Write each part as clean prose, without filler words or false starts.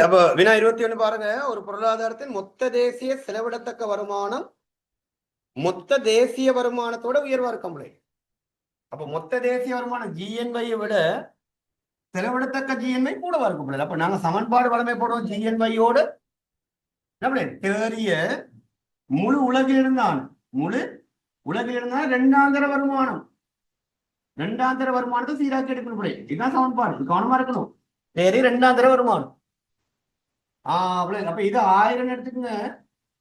அப்ப வினா 21 பாருங்க. ஒரு பொருளாதாரத்தின் மொத்த தேசிய செலவிடத்தக்க வருமானம் மொத்த தேசிய வருமானத்தோட உயர்வா இருக்கும். அப்ப மொத்த தேசிய வருமானம் ஜிஎன்வையை விட செலவிடத்தக்க ஜிஎன்வை கூடவா இருக்கும். அப்ப நாங்க சமன்பாடு வளமை போடுவோம். ஜிஎன்வையோடு தேறிய முழு உலகில் இருந்தான் இரண்டாந்தர வருமானம் சீராக்கி எடுக்கணும். இதுதான் சமன்பாடு. கவனமா இருக்கணும். தேறி இரண்டாந்தர வருமானம். அப்ப இது 1000 எடுத்துக்கங்க,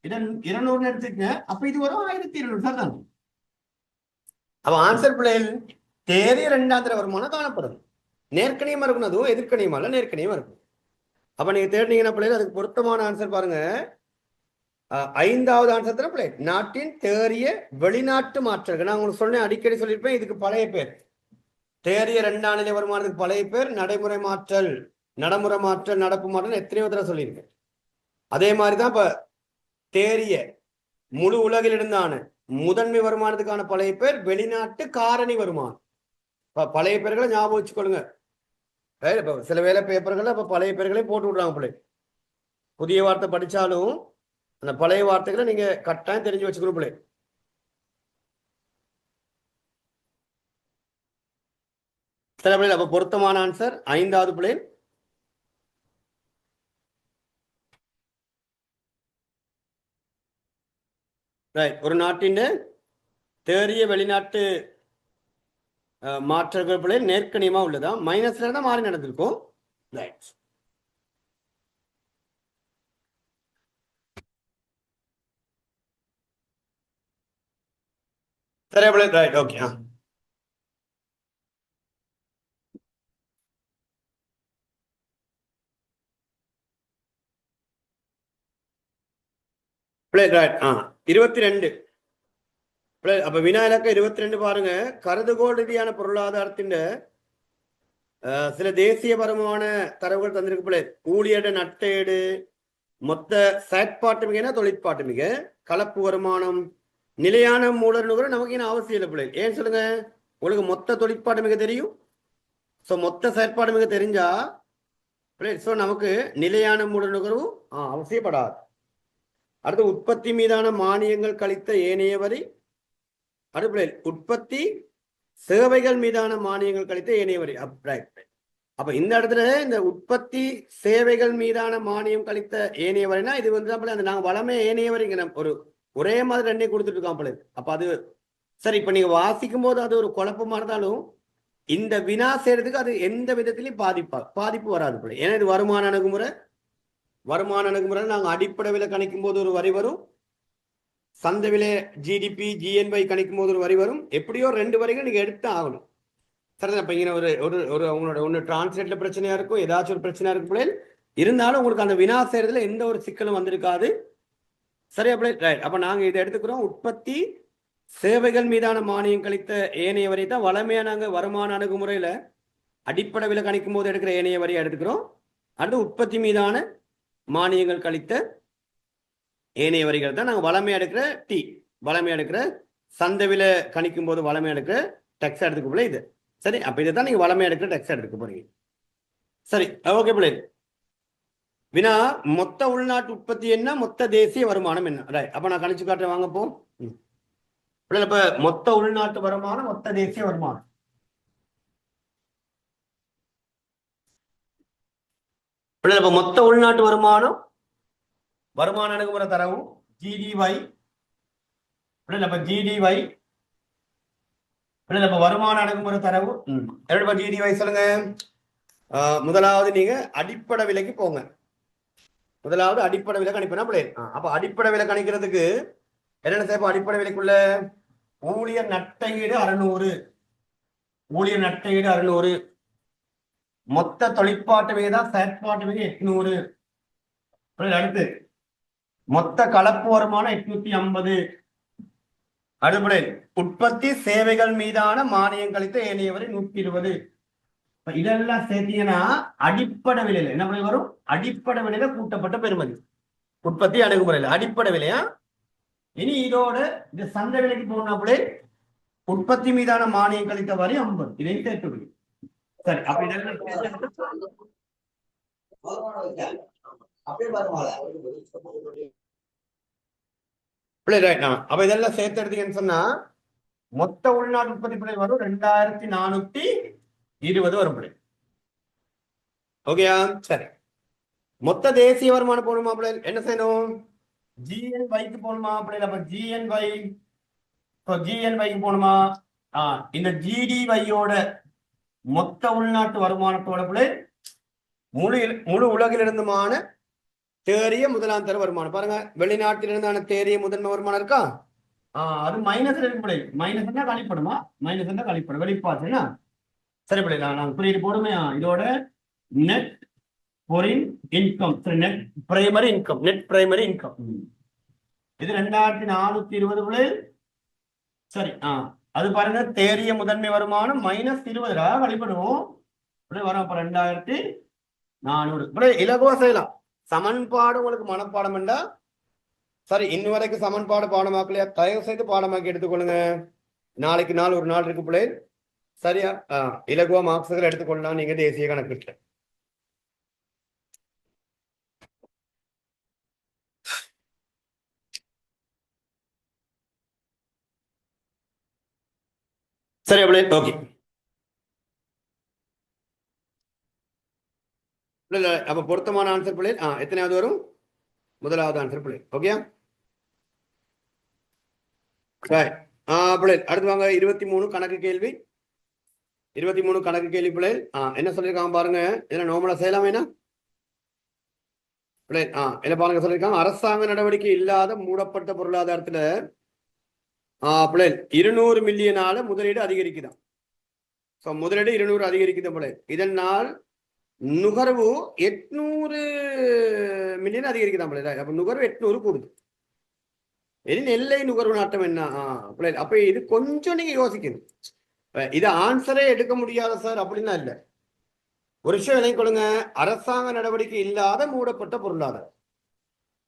இதை 200 எடுத்துக்கங்க. அப்ப இது வரும் 1200. சரிதான். அப்ப ஆன்சர் பிள்ளைகள் தேறிய இரண்டாந்தர வருமானம் காணப்படும். நேர்கணியமா இருக்கணும். அதுவும் எதிர்கணியமா இல்ல, நேர்கணியமா இருக்கும். அப்ப நீங்க தேடினீங்கன்னா பிள்ளைகள் அதுக்கு பொருத்தமான ஆன்சர் பாருங்க. 5வது ஆன்சர் பிள்ளை நாட்டின் தேறிய வெளிநாட்டு மாற்றங்கள். நான் உங்களுக்கு சொன்னேன், அடிக்கடி சொல்லியிருப்பேன். இதுக்கு பழைய பேர் தேறிய இரண்டாம் நிலை வருமானத்துக்கு பழைய பேர் நடைமுறை மாற்றல், நடப்பு மாற்றல் எத்தனையோ தடவை சொல்லியிருக்கேன். அதே மாதிரிதான் இப்ப தேறிய முழு உலகில் இருந்தான முதன்மை வருமானத்துக்கான பழைய பேர் வெளிநாட்டு காரணி வருமானம். பழைய பேர்களை ஞாபகம் வச்சுக்கொள்ளுங்க. சில வேலை பேப்பர்கள் இப்ப பழைய பேர்களையும் போட்டு விடுறாங்க. பிள்ளை புதிய வார்த்தை படிச்சாலும் அந்த பழைய வார்த்தைகளை நீங்க கட்டாயம் தெரிஞ்சு வச்சுக்கணும். பிள்ளை சில பிள்ளை அப்ப பொருத்தமான ஆன்சர் 5வது பிள்ளை. ஒரு நாட்டின் தேறிய வெளிநாட்டு மாற்றங்கள் பிள்ளை நேர்கணியமா உள்ளதா, மைனஸ்ல தான் மாறி நடந்திருக்கும். சரி பிள்ளை, ரைட், ஓகே. பிள்ளை ரைட். 22. அப்ப வினா இலக்கம் 22 பாருங்க. கருதுகோள் ரீதியான பொருளாதாரத்தின் சில தேசிய வருமான தரவுகள் தந்திருக்கு. பிள்ளை ஊழியர் நட்டேடு, மொத்த செயற்பாட்டு மிக தொழிற்பாட்டு மிக, கலப்பு வருமானம், நிலையான மூலநுகர நமக்கு என்ன அவசியம் இல்லை. பிள்ளை ஏன் சொல்லுங்க, உங்களுக்கு மொத்த தொழிற்பாட்டு மிக தெரியும். ஸோ மொத்த செயற்பாடு மிக தெரிஞ்சா ஸோ நமக்கு நிலையான மூலநுகர்வு அவசியப்படாது. அடுத்து உற்பத்தி மீதான மானியங்கள் கழித்த ஏனைய வரி. அடுத்து உற்பத்தி சேவைகள் மீதான மானியங்கள் கழித்த ஏனைய வரி. அப்ப இந்த இடத்துல இந்த உற்பத்தி சேவைகள் மீதான மானியம் கழித்த ஏனைய வரினா இது வந்து நாங்க வளமே ஏனைய வரிங்க ஒரு ஒரே மாதிரி ரெண்டே கொடுத்துட்டு இருக்கோம். அப்ப அது சரி. இப்ப நீங்க வாசிக்கும் போது அது ஒரு குழப்பமா இருந்தாலும் இந்த வினா செய்யறதுக்கு அது எந்த விதத்திலையும் பாதிப்பு வராது. ஏன்னா இது வருமான அணுகுமுறை. நாங்க அடிப்படை விலை கணிக்கும் போது ஒரு வரி வரும், சந்தை விலை ஜிடிபி ஜிஎன்வை கணிக்கும் போது ஒரு வரி வரும். எப்படியோ 2 வரிகள் நீங்க எடுத்து ஆகணும். சரி. அப்ப இங்க ஒரு அவங்களோட ஒன்று டிரான்ஸ்லேட்ல பிரச்சனையா இருக்கும், ஏதாச்சும் ஒரு பிரச்சனையா இருக்கும் பிள்ளைகள். இருந்தாலும் உங்களுக்கு அந்த வினா செய்யறதுல எந்த ஒரு சிக்கலும் வந்திருக்காது. சரியா பிள்ளை, ரைட். அப்ப நாங்க இதை எடுத்துக்கிறோம். உற்பத்தி சேவைகள் மீதான மானியம் கழித்த ஏனைய வரி தான் வளமையா நாங்க வருமான அணுகுமுறையில அடிப்படை விலை கணிக்கும் போது எடுக்கிற ஏனைய வரியை எடுத்துக்கிறோம். அடுத்து உற்பத்தி மீதான மானியங்கள் கழித்த ஏனைய வரிகள் தான் நாங்கள் வளமை எடுக்கிற சந்தை விலை கணிக்கும் போது வளமை எடுக்கிற டெக்ஸ் எடுத்துக்க போல இது. சரி. அப்ப இதுதான் நீங்க வளமை எடுக்கிற டெக்ஸ் எடுக்க போறீங்க. சரி, ஓகே பிள்ளை. வினா மொத்த உள்நாட்டு உற்பத்தி என்ன, மொத்த தேசிய வருமானம் என்ன. ரைட். அப்ப நான் கணிச்சு காட்டுறேன், வாங்க போ. இப்ப மொத்த உள்நாட்டு வருமானம், மொத்த தேசிய வருமானம். இப்ப மொத்த உள்நாட்டு வருமானம் வருமான அணுகுமுறை தரவு ஜிடிஒய். ஜிடிஒய் வருமான அணுகுமுறை தரவு ஜிடிஒய் சொல்லுங்க. முதலாவது நீங்க அடிப்படை விலைக்கு போங்க. முதலாவது அடிப்படை விலை கணிப்பா பிள்ளை. அப்ப அடிப்படை விலை கணிக்கிறதுக்கு என்னென்ன செய்ய, அடிப்படை விலைக்குள்ள ஊழியர் நட்டையீடு 600, மொத்த தொழிற்பாட்டு விகிதம் செயற்பாட்டு விகிதம் 800. அடுத்து மொத்த கலப்பு வருமானம் 850. அடுப்படை உற்பத்தி சேவைகள் மீதான மானியம் கழித்த ஏனைய வரை 120. இதெல்லாம் சேர்த்தீங்கன்னா அடிப்படை விலையில என்ன பண்ணி வரும், அடிப்படை விலையில கூட்டப்பட்ட பெறுமதி. உற்பத்தி அணுகுமுறையில் அடிப்படை விலையா. இனி இதோட இந்த சந்தை விலைக்கு போனாப்புல உற்பத்தி மீதான மானியம் கழித்த வரை 50. இதையும் சேர்த்து. சரி. அப்ப இதெல்லாம் அப்ப இதெல்லாம் சேர்த்து எடுத்தீங்கன்னு சொன்னா மொத்த உள்நாட்டு உற்பத்தி பிள்ளை வரும் 2420 வரும் பிள்ளை. ஓகேயா? சரி. மொத்த தேசிய வருமானம் போகணுமா பிள்ளை என்ன செய்யணும்? ஜிஎன்வைக்கு போகணுமா பிள்ளை? அப்ப ஜிஎன்வைக்கு போகணுமா? இந்த ஜிடிவையோட மொத்த உள்நாட்டு வருமானத்தோட பிள்ளை முழு முழு உலகிலிருந்துமான தேறிய முதலாம் தர வருமானம். பாருங்க, வெளிநாட்டிலிருந்தான தேறிய முதன்மை வருமானம் இருக்கா? அது மைனஸ் இருக்கு பிள்ளை. மைனஸ் என்ன கழிப்படுமா? மைனஸ் என்ன கழிப்படும்? வெளிப்பாச்சுன்னா சரி பிள்ளை. நான் குறியீடு போடுமே. இதோட net foreign income, net primary income, net primary income இது 2420 பிள்ளை. சரி. அது பாருங்க, தேறிய முதன்மை வருமானம் -20 வழிபடுவோம் வரும். அப்ப 2400 இலகுவா செய்யலாம். சமன்பாடு உங்களுக்கு மனப்பாடம் என்றா சரி. இன்னும் வரைக்கும் சமன்பாடு பாடமாக்கலையா? தயவு செய்து பாடமாக்கி எடுத்துக்கொள்ளுங்க. நாளைக்கு நாள் ஒரு நாள் இருக்கு பிள்ளை. சரியா? இலகுவா மார்க்ஸுகள் எடுத்துக்கொள்ளலாம் நீங்க தேசிய கணக்கு. சரி பிள்ளை. ஓகே. அப்ப பொருத்தமான ஆன்சர் பிள்ளை எத்தனையாவது வரும்? முதலாவது ஆன்சர் பிள்ளை. ஓகே பிள்ளை. அடுத்து வாங்க 23 கணக்கு கேள்வி. 23 கணக்கு கேள்வி பிள்ளை. என்ன சொல்லியிருக்காங்க பாருங்க. என்ன நார்மலா செய்யலாம் என்ன பிள்ளை? என்ன பாருங்க சொல்லியிருக்காங்க. அரசாங்க நடவடிக்கை இல்லாத மூடப்பட்ட பொருளாதாரத்துல பிள்ளை 200 மில்லியனால முதலீடு அதிகரிக்குதான். முதலீடு 200 அதிகரிக்குது பிள்ளை. இதனால் நுகர்வு 800 மில்லியன் அதிகரிக்குதான் பிள்ளை. அப்ப நுகர்வு 800 கூடுது. எல்லை நுகர்வு நாட்டம் என்ன பிள்ளை? அப்ப இது கொஞ்சம் நீங்க யோசிக்கணும். இது ஆன்சரே எடுக்க முடியாத சார் அப்படின்னா இல்ல. ஒரு விஷயம் விலை கொடுங்க. அரசாங்க நடவடிக்கை இல்லாத மூடப்பட்ட பொருளாதாரம்,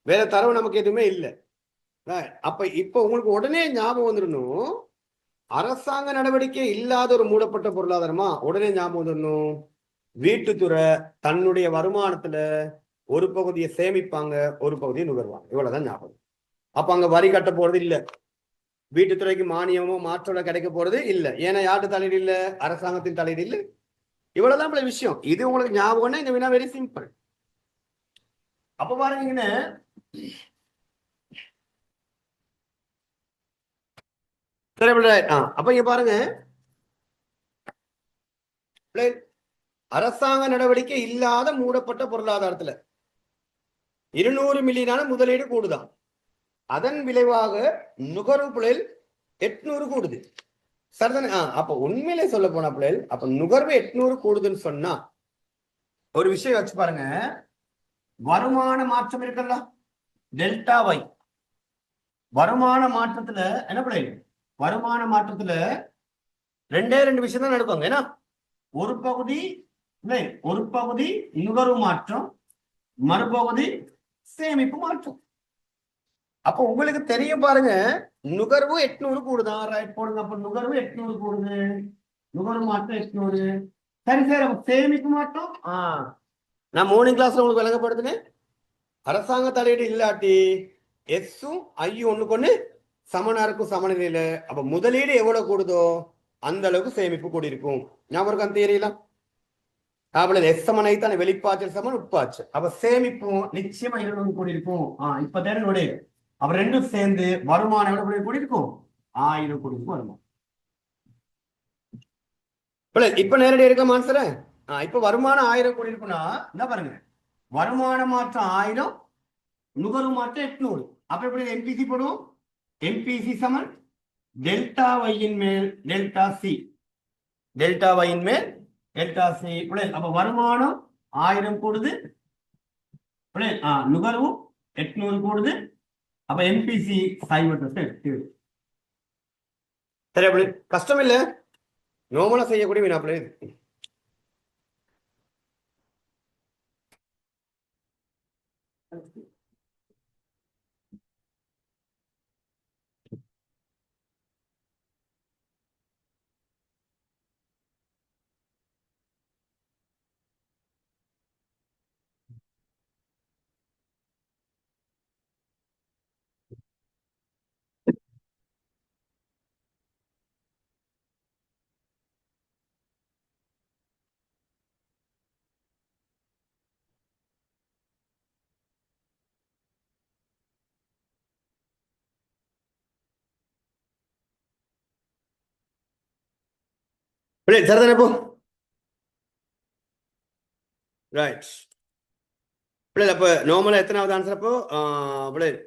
வேற தரவு நமக்கு எதுவுமே இல்லை. அப்ப இப்ப உங்களுக்கு உடனே ஞாபகம் வந்துடணும், அரசாங்க நடவடிக்கை இல்லாத ஒரு மூடப்பட்ட பொருளாதாரமா உடனே ஞாபகம் வந்துடணும். வீட்டுத்துறை தன்னுடைய வருமானத்துல ஒரு பகுதியை சேமிப்பாங்க, ஒரு பகுதியை நுகர்வாங்க. இவ்வளவுதான் ஞாபகம். அப்ப அங்க வரி கட்ட போறது இல்ல, வீட்டுத்துறைக்கு மானியமோ மாற்றோட கிடைக்க போறது இல்ல. ஏன்னா யார்கிட்ட தலையீடு இல்ல? அரசாங்கத்தின் தலையீடு இல்ல. இவ்வளவுதான் பல விஷயம். இது உங்களுக்கு ஞாபகம்னா இந்த வினா வெரி சிம்பிள். அப்ப பாருங்க, அப்ப இங்க பாருங்க, அரசாங்க நடவடிக்கை இல்லாத மூடப்பட்ட பொருளாதாரத்துல 200 மில்லியனான முதலீடு கூடுதான். அதன் விளைவாக நுகர்வு பிள்ளைகள் 800 கூடுது. சரிதானே? அப்ப உண்மையிலே சொல்ல போனா பிள்ளைகள், அப்ப நுகர்வு 800 கூடுதுன்னு சொன்னா ஒரு விஷயம் வச்சு பாருங்க. வருமான மாற்றம் இருக்குல்ல, டெல்டா வை. வருமான மாற்றத்துல என்ன பிள்ளைகள்? வருமான மாற்றத்துல ரெண்டு விஷயம் தான் நடப்பாங்க. ஏன்னா ஒரு பகுதி நுகர்வு மாற்றம், மறுபகுதி சேமிப்பு மாற்றம். அப்ப உங்களுக்கு தெரியும் பாருங்க, நுகர்வு 800 கூடுதான். ரைட் போடுங்க. அப்ப நுகர்வு 800 கூடுது, நுகர்வு மாற்றம் 800. சரி சரி. அப்ப சேமிப்பு மாற்றம் நான் மார்னிங் கிளாஸ்ல உங்களுக்கு விளங்கப்படுத்தினேன். அரசாங்க தலையீடு இல்லாட்டி எஸ்ஸும் ஐயும் ஒண்ணுக்கு ஒண்ணு சமனா இருக்கும், சமநிலையில. அப்ப முதலீடு எவ்வளவு கூடுதோ அந்த அளவுக்கு சேமிப்பு கூடியிருக்கும். ஞாபகம் தெரியலாம். எஸ் சமன் ஐத்தான வெளிப்பாய்ச்சல் சமன் உட்பாய்ச்சல். அப்ப சேமிப்பும் நிச்சயமா 200 கூடியிருக்கும். இப்ப தேர்வு. அப்ப ரெண்டும் சேர்ந்து வருமானம் எவ்வளவு கூடியிருக்கும்? 1000 கூடியிருக்கும் வருமானம். இப்ப நேரடியாக இருக்க ஆன்சர். இப்ப வருமானம் 1000 கூடியிருக்குன்னா என்ன பாருங்க, வருமான மாற்றம் 1000, நுகர்வு மாற்றம் 800. அப்ப எப்படி எம்பிசி போடுவோம்? எம்பிசி சமன் டெல்டா வையின் மேல் டெல்டா சி, டெல்டா வையின் மேல் டெல்டா சி. அப்ப வருமானம் 1000 கூடுது, நுகர்வு 800 கூடுது. அப்ப எம்பிசி சைவத்தை சரி. அப்படி கஷ்டம் இல்ல, நோமலா செய்யக்கூடிய வினாப்பிள்ளை. பிள்ளைகள் சரிதானே இப்போ ரைட் பிள்ளைகள் அப்போ நார்மலாக எத்தனாவது ஆன்சர் அப்போ பிள்ளைகள்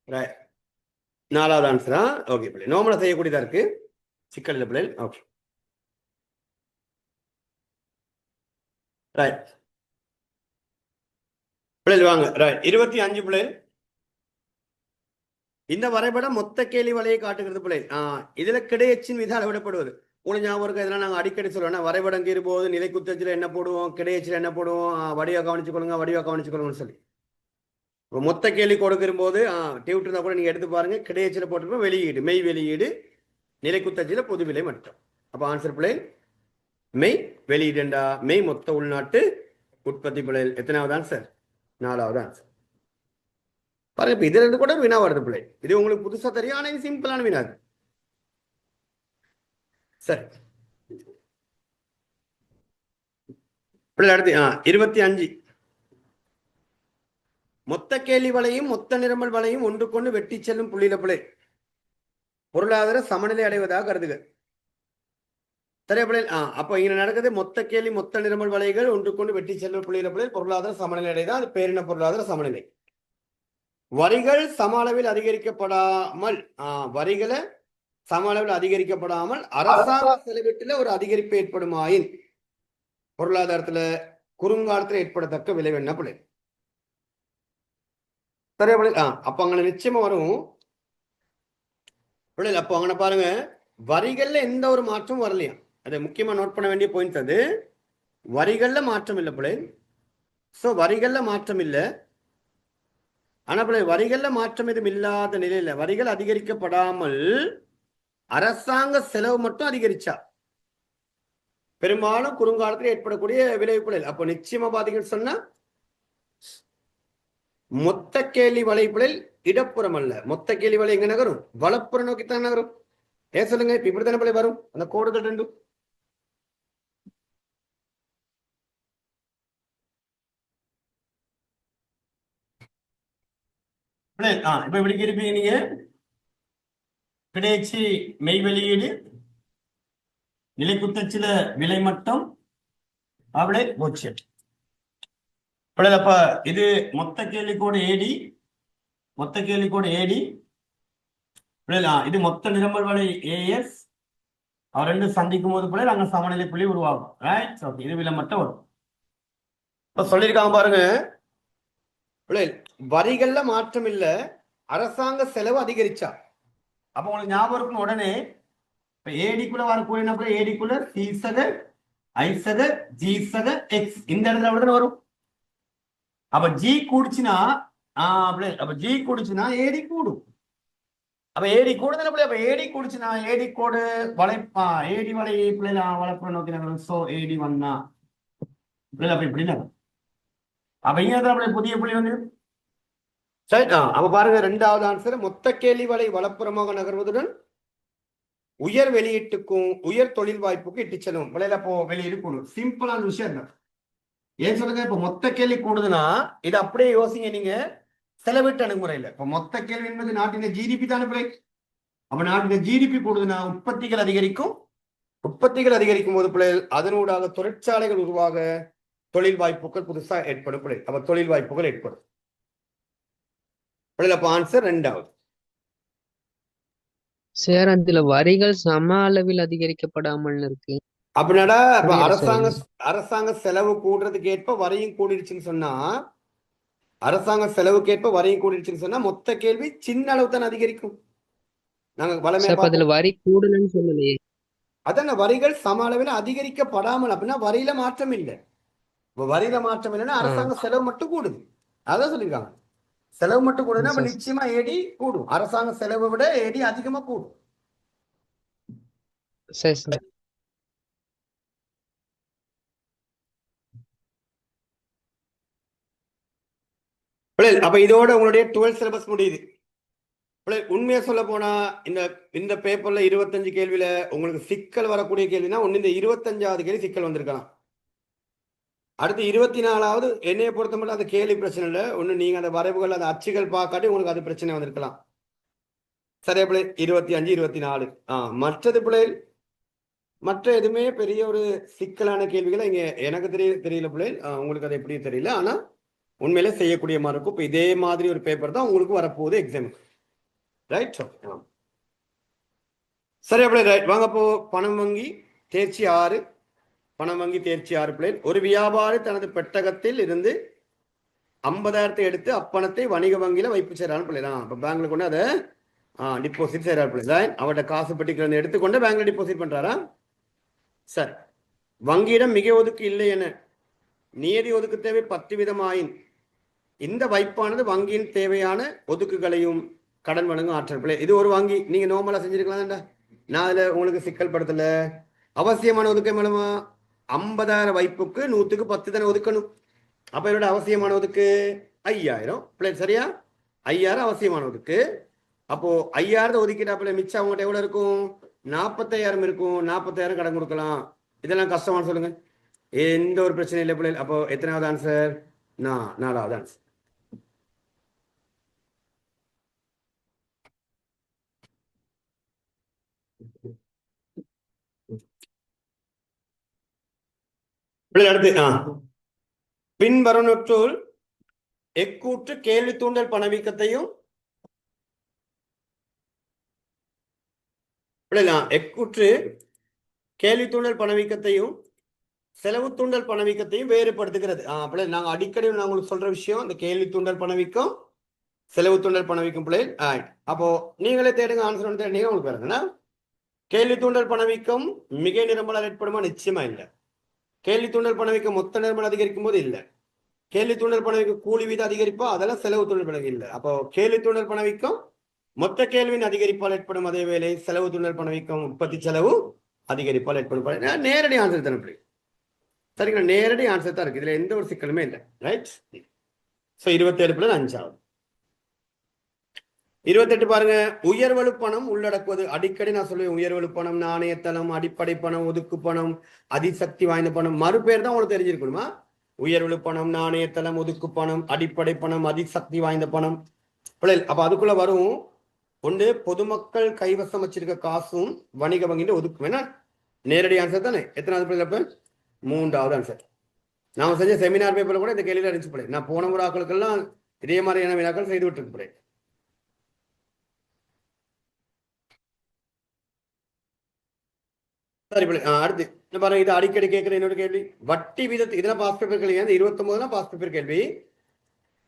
ரைட் 4வது ஆன்சரா ஓகே பிள்ளை நார்மலாக செய்யக்கூடியதா இருக்கு சிக்கல் இல்லை பிள்ளைகள் ஓகே ரைட் பிள்ளைகள் வாங்க ரைட் 25 பிள்ளைகள் இந்த வரைபடம் மொத்த கேள்வி வலையை காட்டுகிறது பிள்ளை இதுல கிடையச்சின் மீது அளவிடப்படுவது உங்களுக்கு ஞாபகம் இருக்கு இதெல்லாம் நாங்கள் அடிக்கடி சொல்லுவோம் வரைபடம் கீறும்போது நிலை குத்தச்சில் என்ன போடுவோம் கிடையச்சில் என்ன போடுவோம் வடிவா கவனிச்சுக்கொள்ளுங்கன்னு சொல்லி இப்போ மொத்த கேள்வி கொடுக்கிற போது டியூட்டர் இருந்தால் கூட நீங்க எடுத்து பாருங்க கிடையச்சில் போட்டிருப்போம் வெளியீடு மெய் வெளியீடு நிலை குத்தச்சில பொது விலை மட்டும் அப்போ ஆன்சர் பிள்ளை மெய் வெளியீடுண்டா மெய் மொத்த உள்நாட்டு உற்பத்தி பிள்ளை எத்தனாவது ஆன்சர் 4வது ஆன்சர் பாருங்க இப்ப இதுல இருந்து கூட வினா வருது பிள்ளை இது உங்களுக்கு புதுசா தெரியும் ஆனா இது சிம்பிளான வினா சரி பிள்ளை அடுத்து 25 மொத்த கேள்வி வலையும் மொத்த நிரம்பல் வலையும் ஒன்றுக்கொண்டு வெட்டி செல்லும் புள்ளியில பிள்ளை பொருளாதார சமநிலை அடைவதாக கருதுக சரியா பிள்ளை அப்ப இங்க நடக்குது மொத்த கேள்வி மொத்த நிரம்பல் வலைகள் ஒன்றுக்கொண்டு வெட்டி செல்லும் புள்ளியில பிள்ளை பொருளாதார சமநிலை அடைதான் அது பேரின பொருளாதார சமநிலை வரிகள் சம அளவில் அதிகரிக்கப்படாமல் வரிகளை சம அளவில் அதிகரிக்கப்படாமல் அரசாங்க செலவீட்டுல ஒரு அதிகரிப்பு ஏற்படுமாயின் பொருளாதாரத்துல குறுங்காலத்துல ஏற்படத்தக்க விளைவு என்ன பிள்ளை சரியா பிள்ளை அப்ப அங்க நிச்சயமா வரும் பிள்ளை அப்போ அங்க பாருங்க வரிகள்ல எந்த ஒரு மாற்றமும் வரலையா அதை முக்கியமா நோட் பண்ண வேண்டிய பாயிண்ட் அது வரிகள்ல மாற்றம் இல்லை பிள்ளை சோ வரிகள்ல மாற்றம் இல்லை ஆனா பிள்ளை வரிகள்ல மாற்றம் எதுவும் இல்லாத நிலையில வரிகள் அதிகரிக்கப்படாமல் அரசாங்க செலவு மட்டும் அதிகரிச்சா பெரும்பாலும் குறுங்காலத்தில் ஏற்படக்கூடிய விளைவுகளில் அப்போ நிச்சயமா பாத்தீங்கன்னு சொன்னா மொத்த கேள்வி வலைப்புகளில் இடப்புறம் அல்ல மொத்த கேள்வி வலை எங்க நகரும் வலப்புறம் நோக்கித்தான் நகரும் சொல்லுங்க இப்ப இப்படித்தானே பிள்ளை வரும் அந்த கோடுகள் ரெண்டும் இப்ப இப்படி இருப்பீங்க நீங்க கிடைச்சி மெய் வெளியீடு நிலை குத்தச்சில விலை மட்டம் அவளை பூஜ்ஜியம் அப்ப இது மொத்த கேள்வி கோடு ஏடி மொத்த கேள்வி கோடு ஏடி இது மொத்த நிரம்பல் வலை ஏஎஸ் அவர் ரெண்டு சந்திக்கும் போது பிள்ளை அங்க சமநிலை புள்ளி உருவாகும் ரைட் ஓகே இது விலை மட்டம் வரும் இப்ப சொல்லியிருக்காங்க பாருங்க பிள்ளை வரிகள்ல மாற்றம் இல்ல அரசாங்க செலவு அதிகரிச்சா அப்ப உங்களுக்கு ஞாபகம் இருக்கும் உடனே இப்ப ஏடிக்குள்ள வரக்கூடிய ஏடிக்குள்ள சீசக ஐசக ஜீசக எக்ஸ் இந்த இடத்துல அப்படிதான் வரும் அப்ப ஜி கூடுச்சுன்னா அப்ப ஜி கூடுச்சுன்னா ஏடி கூடும் அப்ப ஏடி கூடுதல் பிள்ளை அப்ப ஏடி கூடுச்சுன்னா ஏடி கோடு வளைப்பா ஏடி வலை பிள்ளை வளர்ப்பு நோக்கி சோ ஏடி வந்தா பிள்ளை அப்ப இப்படி அப்ப இங்க புதிய புள்ளி வந்து சரி அப்ப பாருங்க 2வது ஆன்சர் மொத்த கேள்வி வலை வலப்புறமாக நகர்வதுடன் உயர் வெளியீட்டுக்கும் உயர் தொழில் வாய்ப்புக்கும் இட்டு செல்லும் விலையில போ வெளியீடு கூடும் சிம்பிளான விஷயம் தான் ஏன் சொல்லுங்க இப்ப மொத்த கேள்வி கூடுதுன்னா இது அப்படியே யோசிங்க நீங்க செலவிட்டு அணுகுமுறையில் இப்ப மொத்த கேள்வி என்பது நாட்டின் ஜிடிபி தானே பிள்ளை அப்ப நாட்டின் ஜிடிபி கூடுதுன்னா உற்பத்திகள் அதிகரிக்கும் போது பிள்ளை அதனூடாக தொழிற்சாலைகள் உருவாக தொழில் வாய்ப்புகள் புதுசா ஏற்படும் பிள்ளை அப்ப தொழில் வாய்ப்புகள் ஏற்படும் அப்ப ஆன்சர் 2வது சார் அதுல வரிகள் சம அளவில் அதிகரிக்கப்படாமல் இருக்கு அப்படின்னாடா இப்ப அரசாங்க செலவு கூடுறதுக்கு ஏற்ப வரியும் கூடிடுச்சுன்னு சொன்னா அரசாங்க செலவுக்கு ஏற்ப வரியும் கூடிடுச்சுன்னு சொன்னா மொத்த கேள்வி சின்ன அளவு தான் அதிகரிக்கும் நாங்க அதுல வரி கூடலன்னு சொல்லலையே அதான் வரிகள் சம அளவில் அதிகரிக்கப்படாமல் அப்படின்னா வரியில மாற்றம் இல்லை வரியில மாற்றம் இல்லைன்னா அரசாங்க செலவு மட்டும் கூடுது அதான் சொல்லியிருக்காங்க செலவு மட்டும் கூடுதுன்னா அப்ப நிச்சயமா ஏடி கூடும் அரசாங்க செலவை விட ஏடி அதிகமா கூடும் அப்ப இதோட உங்களுடைய 12th சிலபஸ் முடியுது உண்மையா சொல்ல போனா இந்த பேப்பர்ல 25 கேள்வியில உங்களுக்கு சிக்கல் வரக்கூடிய கேள்வினா ஒண்ணு இந்த 25வது கேள்வி சிக்கல் வந்திருக்கலாம் அடுத்து 24வது என்னைய பொறுத்த மட்டும் அந்த கேள்வி பிரச்சனை இல்லை ஒண்ணு நீங்க அந்த வரைவுகள் அந்த அச்சுகள் பார்க்காட்டி உங்களுக்கு அது பிரச்சனை வந்திருக்கலாம் சரியா பிள்ளை 25 24 மற்றது பிள்ளை மற்ற எதுவுமே பெரிய ஒரு சிக்கலான கேள்விகளை இங்க எனக்கு தெரியல பிள்ளை, உங்களுக்கு அது எப்படி தெரியல. ஆனா உண்மையிலே செய்யக்கூடிய மாதிரி இருக்கும். இப்போ இதே மாதிரி ஒரு பேப்பர் தான் உங்களுக்கு வரப்போகுது எக்ஸாமுக்கு. ரைட், சரி அப்படியே ரைட். வாங்க அப்போ பணம் வங்கி தேர்ச்சி 6, பணம் வங்கி தேர்ச்சி 6 பிள்ளை. ஒரு வியாபாரி தனது பெட்டகத்தில் இருந்து 50,000 எடுத்து அப்பணத்தை வணிக வங்கியில வைப்பு செய்யறான்னு பிள்ளை தான். இப்போ பேங்க்ல கொண்டு அதை டிபாசிட் செய்யறாரு பிள்ளை. அவட காசு பெட்டிக்கிற எடுத்துக்கொண்டு பேங்க்ல டிபாசிட் பண்றாரா? சரி. வங்கியிடம் மிக ஒதுக்கு இல்லை என நியதி ஒதுக்கு தேவை 10 ஆயின் இந்த வைப்பானது வங்கியின் தேவையான ஒதுக்குகளையும் கடன் வழங்கும் ஆற்றல் பிள்ளை. இது ஒரு வங்கி, நீங்க நார்மலா செஞ்சிருக்கலாம். நான் அதுல உங்களுக்கு சிக்கல் படுத்தல. அவசியமான ஒதுக்கை மூலமா 50,000 வைப்புக்கு 100க்கு 10 தானே ஒதுக்கணும். அப்ப இதோட அவசியமான ஒதுக்கு 5,000 பிள்ளை. சரியா? 5,000 அவசியமான ஒதுக்கு. அப்போ 5,000 ஒதுக்கிட்டாப்புல மிச்சம் அவங்ககிட்ட எவ்வளவு இருக்கும்? 45,000 இருக்கும். 40,000 கடன் கொடுக்கலாம். இதெல்லாம் கஷ்டமானு சொல்லுங்க. எந்த ஒரு பிரச்சனை இல்லை பிள்ளை. அப்போ எத்தனாவது ஆன்சர்? 4வது ஆன்சர். அடுத்து பின்வருவனற்றுள் எக்கூற்று கேள்வி தூண்டல் பணவீக்கத்தையும் எக்கூற்று கேள்வி தூண்டல் பணவீக்கத்தையும் செலவு தூண்டல் பணவீக்கத்தையும் வேறுபடுத்துகிறது. நாங்க அடிக்கடி நான் உங்களுக்கு சொல்ற விஷயம், இந்த கேள்வி தூண்டல் பணவீக்கம், செலவு தூண்டல் பணவீக்கம் பிள்ளை. அப்போ நீங்களே தேடுங்க, ஆன்சர் வந்து தேடிங்க உங்களுக்கு வருதுன்னா. கேள்வி தூண்டல் பணவீக்கம் மிக நிரம்பலால் ஏற்படுமா? நிச்சயமா இல்லை. கேள்வி தூண்டல் பணவீக்கம் மொத்த நிரம்பல் அதிகரிக்கும் போது இல்லை. கேள்வி தூண்டல் பணவீக்கம் கூலி வீதம் அதிகரிப்பா? அதெல்லாம் செலவு தூண்டல் பணவீக்கம் இல்லை. அப்போ கேள்வி தூண்டல் பணவீக்கம் மொத்த கேள்வியின் அதிகரிப்பால் ஏற்படும். அதே வேளை செலவு தூண்டல் பணவீக்கம் உற்பத்தி செலவு அதிகரிப்பால் ஏற்படும். நேரடி ஆன்சர் தானே பிள்ளை. சரிங்களா? நேரடி ஆன்சர் தான் இருக்கு. இதுல எந்த ஒரு சிக்கலுமே இல்லை. ரைட். சோ 27 5வது. 28 பாருங்க. உயர்வலு பணம் உள்ளடக்குவது. அடிக்கடி நான் சொல்லுவேன், உயர்வலு பணம், நாணயத்தளம், அடிப்படை பணம், ஒதுக்கு பணம், அதிசக்தி வாய்ந்த பணம். மறுபேர் தான் உங்களுக்கு தெரிஞ்சிருக்கணுமா? உயர்வலு பணம், நாணயத்தளம், ஒதுக்கு பணம், அடிப்படை பணம், அதிசக்தி வாய்ந்த பணம். அப்ப அதுக்குள்ள வரும் ஒன்று பொதுமக்கள் கைவசம் வச்சிருக்க காசும் வணிக வங்கிட்டு ஒதுக்கு. வேணா நேரடி ஆன்சர் தானே. எத்தனாவது பிள்ளை? 3வது ஆன்சர். நாம செஞ்ச செமினார் பேப்பர்ல கூட இந்த கேள்வியில அடிச்சு பிள்ளை. நான் போன முறை ஆக்களுக்கெல்லாம் இதே மாதிரியான வினாக்கள் செய்து விட்டு பிள்ளை. சரி பிள்ளை. அடுத்து பாருங்க, இது அடிக்கடி கேட்கிற இன்னொரு கேள்வி. வட்டி வீதத்து இதெல்லாம் பாஸ் பேப்பர் கேள்வி. 29 பாஸ் பேப்பர் கேள்வி.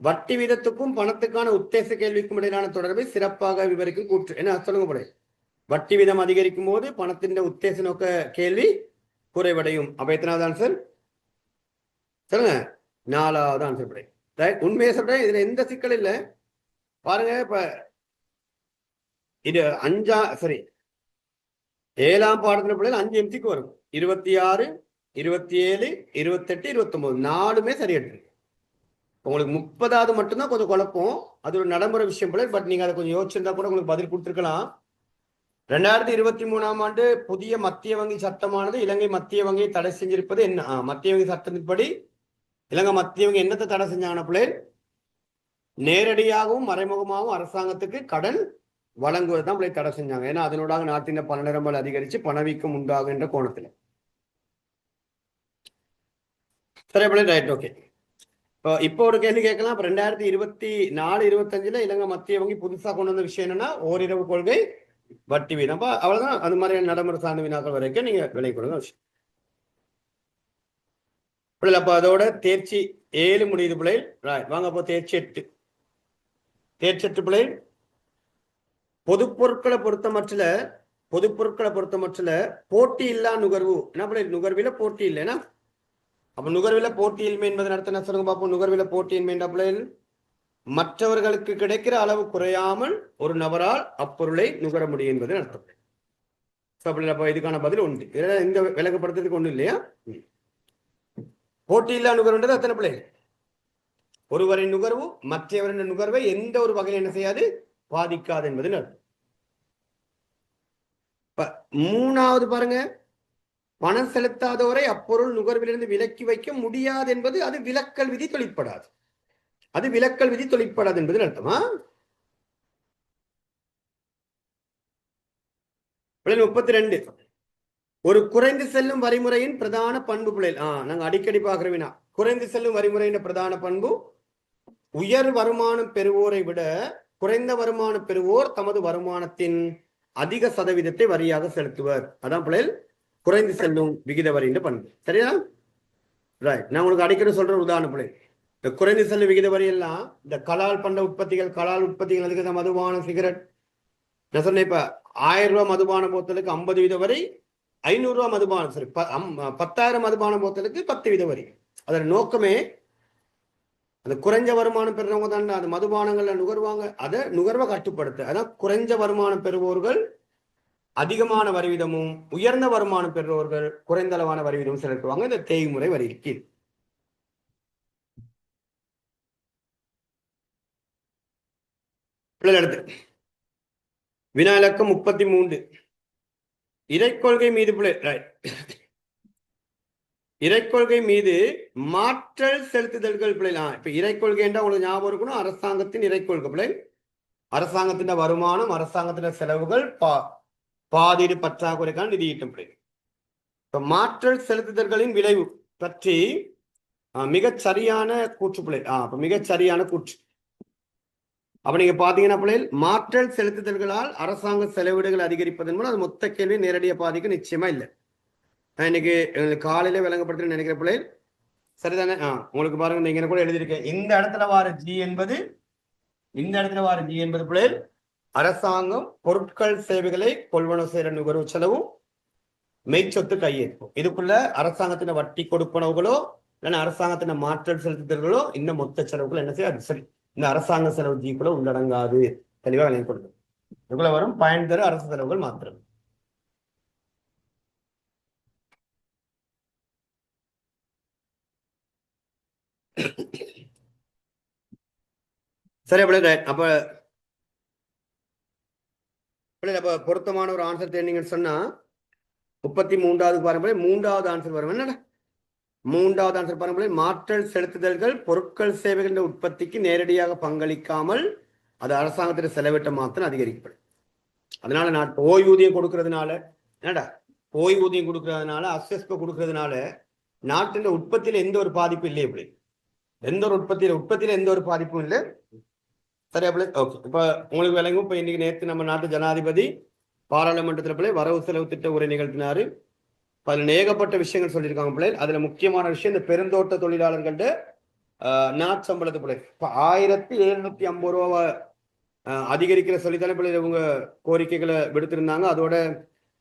வட்டி வீதத்துக்கும் பணத்துக்கான உத்தேச கேள்விக்கும் இடையிலான தொடர்பை சிறப்பாக விவரிக்கும் கூற்று. என்ன சொல்லுங்க பிள்ளை? வட்டி வீதம் அதிகரிக்கும் போது பணத்தின் உத்தேச நோக்க கேள்வி குறைவடையும். அப்ப எத்தனாவது ஆன்சர் சொல்லுங்க? 4வது ஆன்சர் பிள்ளை. உண்மையை சொல்றேன், இதுல எந்த சிக்கல் இல்லை. பாருங்க, இப்ப இது 7ஆம் பாடத்துல பிள்ளைகள் 5 எம்சிக்கு வரும். 26, 27, 28, 29 4மே சரியா இருக்கு. உங்களுக்கு 30வது மட்டும்தான் கொஞ்சம் குழப்பம். அது ஒரு நடைமுறை விஷயம் பிள்ளை. பட் நீங்க அதை கொஞ்சம் யோசிச்சிருந்தா கூட உங்களுக்கு பதில் கொடுத்துருக்கலாம். 2023ஆம் ஆண்டு புதிய மத்திய வங்கி சட்டமானது இலங்கை மத்திய வங்கியை தடை செஞ்சிருப்பது என்ன? மத்திய வங்கி சட்டத்தின்படி இலங்கை மத்திய வங்கி என்னத்தை தடை செஞ்சாங்கன்னா பிள்ளை, நேரடியாகவும் மறைமுகமாகவும் அரசாங்கத்துக்கு கடன் வழங்குவது தான் பிள்ளை தடை செஞ்சாங்க. ஏன்னா அதனோட நாட்டின் பணநிரம்பல் அதிகரிச்சு பணவீக்கம் உண்டாகுன்ற கோணத்துல. சரி பிள்ளை, ரைட், ஓகே. இப்போ ஒரு கேள்வி கேட்கலாம். 2024, 25 இலங்கை மத்திய வங்கி புதுசா கொண்டு வந்த விஷயம் என்னன்னா ஓரிரவு கொள்கை, வட்டி வீதம். அவ்வளவுதான். அது மாதிரி நடைமுறை சார்ந்த வினாக்கள் வரைக்கும் நீங்க விலை கொடுங்க விஷயம். அப்ப அதோட தேர்ச்சி 7 முடியுது பிள்ளை. வாங்க அப்போ தேர்ச்சி 8. தேர்ச்சி 8 பிள்ளை. பொதுப்பொருட்களை பொறுத்தமற்ற போட்டி இல்லா நுகர்வு. என்ன பிள்ளை? நுகர்வில போட்டி இல்லைன்னா அப்ப நுகர்வில போட்டியின்மை என்பது அர்த்தம் என்ன சொல்லுங்க பார்ப்போம்? நுகர்வில போட்டியின்மை என்ற பிள்ளை மற்றவர்களுக்கு கிடைக்கிற அளவு குறையாமல் ஒரு நபரால் அப்பொருளை நுகர முடியும் என்பது அர்த்தம். அப்ப இதுக்கான பதில் உண்டு. இந்த விளக்கப்படுத்துறதுக்கு ஒண்ணு இல்லையா? போட்டி இல்லா நுகர்வுன்றது அத்தனை பிள்ளை. ஒருவரின் நுகர்வு மற்றவரின் நுகர்வை எந்த ஒரு வகையில் என்ன செய்யாது? பாதிக்காது என்பது அர்த்தம். 3வது பாருங்க, பணம் செலுத்தாதவரை அப்பொருள் நுகர்விலிருந்து விலக்கி வைக்க முடியாது என்பது அது விலக்கல் விதி தொழிற்படாது. அது விலக்கல் விதி தொழிற்படாது என்பது அர்த்தமா? 32 ஒரு குறைந்து செல்லும் வரிமுறையின் பிரதான பண்பு பிள்ளைகள் நாங்க அடிக்கடி பார்க்கிறோம். குறைந்து செல்லும் வரிமுறையின் பிரதான பண்பு உயர் வருமானம் பெறுவோரை விட குறைந்த வருமானம் பெறுவோர் தமது வருமானத்தின் அதிக சதவீதத்தை வரியாக செலுத்துவர். அதான் பிள்ளைகள் குறைந்து செல்லும் விகித வரின்ற பண்பு. சரியா? ரைட். நான் உங்களுக்கு அடிக்கடி சொல்ற உதாரணம் பிள்ளை, இந்த குறைந்து செல்லும் விகித வரி எல்லாம் இந்த கலால் பண்ட உற்பத்திகள், கலால் உற்பத்திகள், அதுக்கு மதுபானம், சிகரெட். நான் சொன்னேன் இப்ப 1000 ரூபாய் மதுபான போத்தலுக்கு 50 வீத வரி, 500 ரூபாய் மதுபானம், சரி 10,000 மதுபான போத்தலுக்கு 10 வீத வரி. அதன் நோக்கமே அந்த குறைஞ்ச வருமானம் பெறுறவங்க தான் அந்த மதுபானங்கள்ல நுகர்வாங்க, அதை நுகர்வை கட்டுப்படுத்த. அதான் குறைஞ்ச வருமானம் பெறுவோர்கள் அதிகமான வரி வீதமும், உயர்ந்த வருமானம் பெறுபவர்கள் குறைந்த அளவான வரி வீதமும் செலுத்துவாங்க இந்த தேய்முறை வரி கீழ். அடுத்து வினா இலக்கம் 33. இறைக்கொள்கை மீது இறைக்கொள்கை மீது மாற்றல் செலுத்துதல்கள் பிள்ளைலாம். இப்ப இறைக்கொள்கை என்றால் உங்களுக்கு ஞாபகம் இருக்கணும், அரசாங்கத்தின் இறைக்கொள்கை பிள்ளை. அரசாங்கத்தின் வருமானம், அரசாங்கத்தின் செலவுகள், பாதீடு பற்றாக்குறைக்கான நிதியீட்டம் பிள்ளை. இப்ப மாற்றல் செலுத்துதல்களின் விளைவு பற்றி மிகச் சரியான கூற்று பிள்ளை. அப்ப மிகச் சரியான கூற்று. அப்ப நீங்க பாத்தீங்கன்னா பிள்ளைகள், மாற்றல் செலுத்துதல்களால் அரசாங்க செலவீடுகள் அதிகரிப்பதன் மூலம் அது மொத்த கேள்வி நேரடியாக பாதிக்க நிச்சயமா இல்லை. இன்னைக்கு காலையில விளங்கப்படுத்த நினைக்கிற பிள்ளைகள் சரிதானே? உங்களுக்கு பாருங்க, நீங்க கூட எழுதியிருக்கேன், இந்த இடத்துல வார ஜி என்பது, இந்த இடத்துல வார ஜி என்பது பிள்ளைகள் அரசாங்கம் பொருட்கள் சேவைகளை கொள்வனவு செய்யற நுகர்வு செலவும் மெய்ச்சொத்து கையேற்போம். இதுக்குள்ள அரசாங்கத்தின வட்டி கொடுப்பனவுகளோ இல்லைன்னா அரசாங்கத்தின மாற்றல் செலுத்துதல்களோ இந்த மொத்த செலவுகள் என்ன செய்ய, அது சரி இந்த அரசாங்க செலவு ஜிக்குள்ள உள்ளடங்காது. தெளிவா விளங்கி கொடுக்கும். இதுக்குள்ள வரும் பயன் தர அரசு செலவுகள் மாத்திரம். சரி அப்ப பொருத்தமான ஒரு ஆன்சர் தேர்ந்தீங்கன்னு சொன்னா 33வது பாருங்க, 3வது ஆன்சர் வரும். என்னடா 3வது ஆன்சர் பாருங்க, மாற்றல் செலுத்துதல்கள் பொருட்கள் சேவைகளின் உற்பத்திக்கு நேரடியாக பங்களிக்காமல் அது அரசாங்கத்தின் செலவிட்ட மாத்திரம் அதிகரிக்கப்படும். அதனால நான் ஓய்வூதியம் கொடுக்கறதுனால, என்னடா ஓய்வூதியம் கொடுக்கறதுனால, அசஸ்ப கொடுக்கறதுனால நாட்டின் உற்பத்தியில எந்த ஒரு பாதிப்பும் இல்லை. எப்படி எந்த ஒரு உற்பத்தியில எந்த ஒரு பாதிப்பும் இல்லை. சரியா பிள்ளை? ஓகே. இப்ப உங்களுக்கு விளங்கும். இப்ப இன்னைக்கு நேற்று நம்ம நாட்டு ஜனாதிபதி பாராளுமன்றத்தில் பிள்ளை வரவு செலவு திட்ட உரை நிகழ்த்தினாரு. அதுல ஏகப்பட்ட விஷயங்கள் சொல்லியிருக்காங்க பிள்ளை. அதுல முக்கியமான விஷயம் இந்த பெருந்தோட்ட தொழிலாளர்கள்ட்ட நாட்சம்பளத்து பிள்ளை இப்ப 1750 ரூபா அதிகரிக்கிற சொல்லித்தானே பிள்ளை இவங்க கோரிக்கைகளை விடுத்திருந்தாங்க. அதோட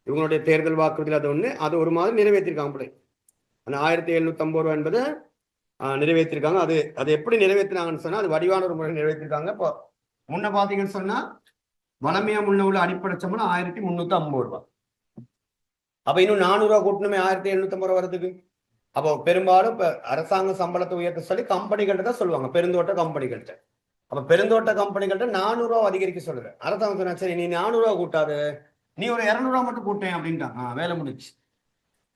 இவங்களுடைய தேர்தல் வாக்குறுதியில் அது ஒண்ணு, அது ஒரு மாதிரி நிறைவேற்றிருக்காங்க பிள்ளை. அந்த 1750 ரூபா என்பதை நிறைவேற்றிருக்காங்க. அது எப்படி நிறைவேற்றினாங்கன்னு சொன்னா அது வடிவான ஒரு முறை நிறைவேற்றிருக்காங்க. இப்போ முன்ன பாத்தீங்கன்னு சொன்னா வளமையா உள்ள அடிப்படை சம்பளம் 1350 ரூபாய். அப்ப இன்னும் 400 ரூபாய் கூட்டணுமே 1750 ரூபாய் வரதுக்கு. அப்போ பெரும்பாலும் இப்ப அரசாங்க சம்பளத்தை உயர்த்த சொல்லி கம்பெனிகள்ட்ட தான் சொல்லுவாங்க, பெருந்தோட்ட கம்பெனிகள்ட்ட. அப்ப பெருந்தோட்ட கம்பெனிகள்ட்ட 400 ரூபாய் அதிகரிக்க சொல்லுது. அரசாங்கம் சொன்னா சரி நீ 400 ரூபாய் கூட்டாது, நீ ஒரு 200 ரூபாய் மட்டும் கூட்டேன் அப்படின்ட்டான். வேலை முடிச்சு.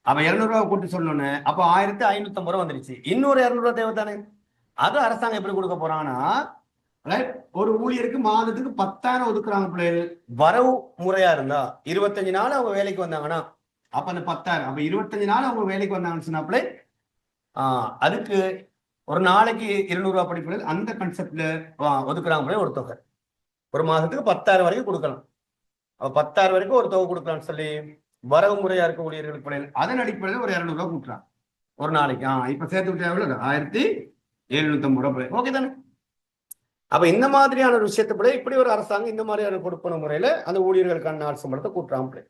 அப்ப 200 ரூபாய் கூட்டி சொல்லணும்னு அப்ப 1550 ரூபாய் வந்துருச்சு. இன்னொரு 200 ரூபாய் தேவை தானே. அது அரசாங்கம் எப்படி கொடுக்க போறாங்கன்னா, ஒரு ஊழியருக்கு மாதத்துக்கு 10,000 ஒதுக்குறாங்க பிள்ளைகள். வரவு முறையா இருந்தா 25 நாள் அவங்க வேலைக்கு வந்தாங்கன்னா அப்ப அந்த 10,000, அப்ப 25 நாள் அவங்க வேலைக்கு வந்தாங்கன்னு சொன்னாப்ல அதுக்கு ஒரு நாளைக்கு 200 ரூபாய் படிப்புகள் அந்த கன்செப்ட்ல ஒதுக்குறாங்க ஒரு தொகை. ஒரு மாதத்துக்கு 10,000 வரைக்கும் கொடுக்கலாம். அப்ப 10,000 வரைக்கும் ஒரு தொகை கொடுக்கலாம்னு சொல்லி வரவு முறையா இருக்க ஊழியர்களுக்கு பிள்ளைகள் அதன் அடிப்படையில் ஒரு 200 ரூபாய் கூட்டுறாங்க ஒரு நாளைக்கு. இப்ப சேர்த்து விட்டு எவ்வளவு 1750 ரூபாய். ஓகே தானே? அப்ப இந்த மாதிரியான ஒரு விஷயத்தை இப்படி ஒரு அரசாங்கம் இந்த மாதிரியான கொடுப்பன முறையில அந்த ஊழியர்களுக்கான நாள் சம்பளத்தை கூட்டுறாங்க.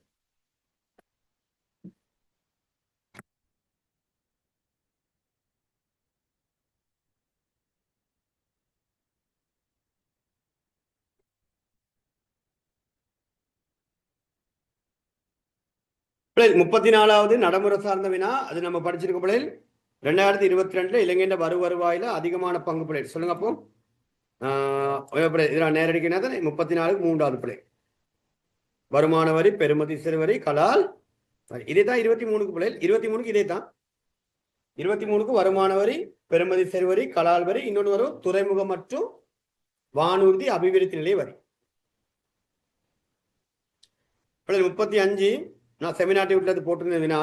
பிள்ளைகள் 34வது நடைமுறை சார்ந்த வினா, அது நம்ம படிச்சிருக்க பிள்ளைகள் 2022 இலங்கையின் வருவாயில அதிகமான பங்கு பிள்ளைகள் சொல்லுங்க. அப்போ நேரடிக்கு 34க்கு 3வது பிள்ளை வருமான வரி, பெறுமதி வரி, கலால். இதே தான் 23க்கு பிள்ளைகள். 23க்கு இதே தான். 23க்கு வருமான வரி, பெறுமதி வரி, கலால் வரி, இன்னொன்று வரும் துறைமுகம் மற்றும் வானூர்தி அபிவிருத்தி நிலை வரி. 35 நான் செமினார் வீட்டில் அது போட்டிருந்தேன்னா